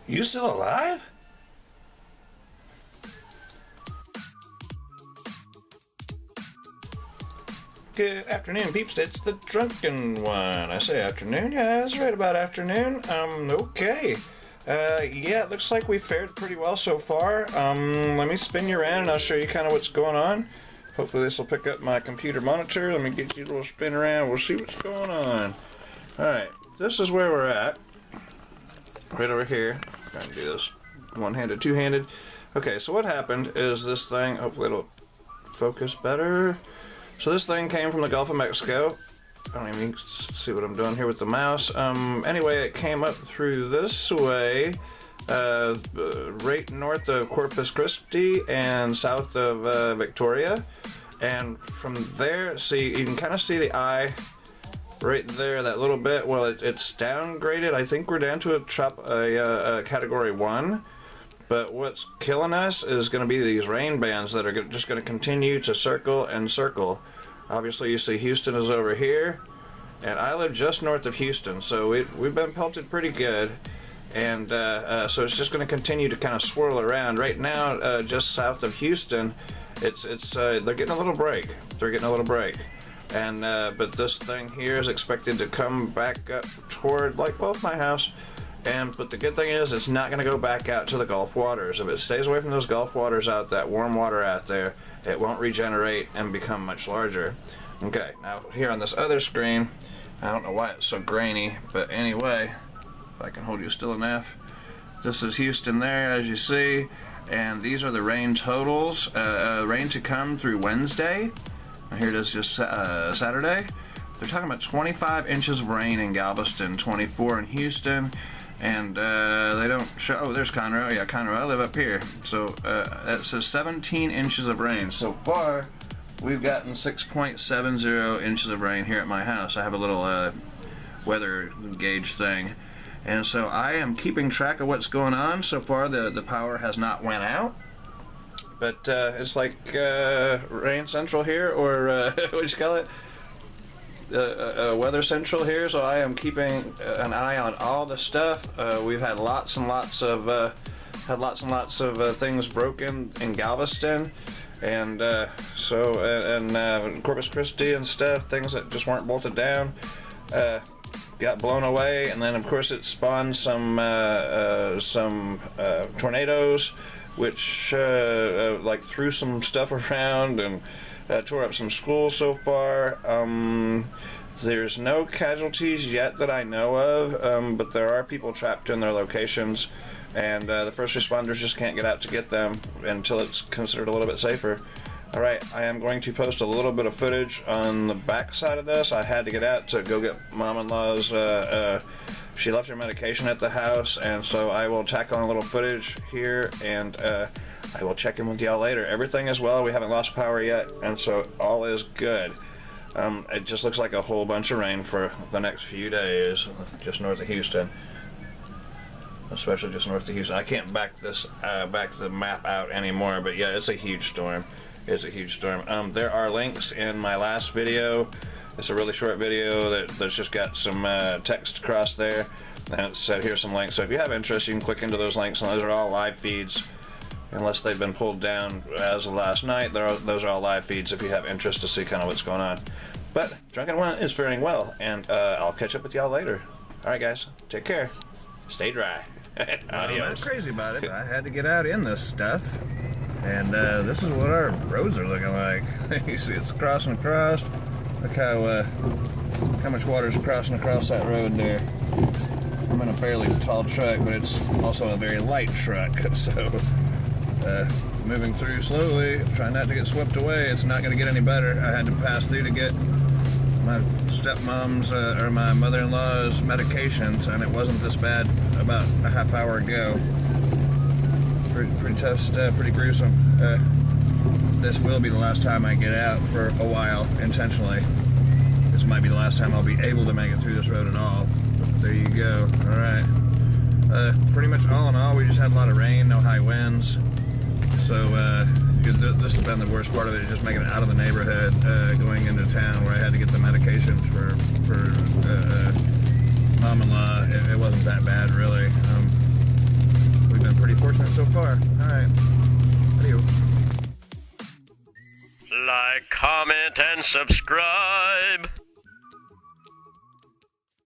You still alive? Good afternoon, peeps. It's the drunken one. I say afternoon. Yeah, that's right about afternoon. Okay. Yeah, it looks like we fared pretty well so far. Let me spin you around and I'll show you kind of what's going on. Hopefully this will pick up my computer monitor. Let me get you a little spin around. We'll see what's going on. Alright, this is where we're at. Right over here. Trying to do this one-handed, two-handed. Okay, so what happened is this thing, hopefully it'll focus better. So this thing came from the Gulf of Mexico. I don't even see what I'm doing here with the mouse. Anyway, it came up through this way, right north of Corpus Christi and south of Victoria. And from there, see, you can kind of see the eye right there, that little bit. Well, it's downgraded. I think we're down to a category 1. But what's killing us is going to be these rain bands that are just going to continue to circle and circle. Obviously, you see Houston is over here, and I live just north of Houston, so we've been pelted pretty good. And so it's just going to continue to kind of swirl around. Right now, just south of Houston, they're getting a little break. They're getting a little break. And but this thing here is expected to come back up toward, like, both my house. But the good thing is it's not going to go back out to the Gulf waters. If it stays away from those Gulf waters out, that warm water out there, it won't regenerate and become much larger. Okay, now here on this other screen, I don't know why it's so grainy, but anyway, if I can hold you still enough, this is Houston there, as you see, and these are the rain totals. Rain to come through Wednesday. Here it is, just Saturday. They're talking about 25 inches of rain in Galveston, 24 in Houston. And they don't show. Oh, there's Conroe. Yeah, Conroe. I live up here. So that says 17 inches of rain. So far, we've gotten 6.70 inches of rain here at my house. I have a little weather gauge thing. And so I am keeping track of what's going on. So far, the power has not went out. But it's like Rain Central here, or what you call it? Weather Central here, so I am keeping an eye on all the stuff. We've had lots and lots of things broken in Galveston, and Corpus Christi and stuff. Things that just weren't bolted down got blown away, and then of course it spawned some tornadoes, which like threw some stuff around and tore up some schools so far. There's no casualties yet that I know of, but there are people trapped in their locations, and the first responders just can't get out to get them until it's considered a little bit safer. Alright, I am going to post a little bit of footage on the back side of this. I had to get out to go get Mom-in-law's, she left her medication at the house, and so I will tack on a little footage here, and I will check in with y'all later. Everything is well. We haven't lost power yet, and so all is good. It just looks like a whole bunch of rain for the next few days, just north of Houston. Especially just north of Houston. I can't back the map out anymore, but yeah, it's a huge storm. It's a huge storm. There are links in my last video. It's a really short video that's just got some text across there, and it said here's some links. So if you have interest, you can click into those links, and those are all live feeds. Unless they've been pulled down as of last night, those are all live feeds if you have interest to see kind of what's going on. But Drunken One is faring well, and I'll catch up with y'all later. Alright guys, take care. Stay dry. Adios. I'm not crazy about it. I had to get out in this stuff, and this is what our roads are looking like. You see it's crossing across. Look how much water's crossing across that road there. I'm in a fairly tall truck, but it's also a very light truck, so moving through slowly, trying not to get swept away. It's not going to get any better. I had to pass through to get my stepmom's or my mother-in-law's medications, and it wasn't this bad about a half hour ago. Pretty tough stuff, pretty gruesome. This will be the last time I get out for a while, intentionally. This might be the last time I'll be able to make it through this road at all. But there you go. Alright. Pretty much all in all, we just had a lot of rain, no high winds. So this has been the worst part of it, just making it out of the neighborhood, going into town where I had to get the medications for Mom-in-law. It wasn't that bad, really. unfortunate so far. Alright. Adios. Like, comment, and subscribe.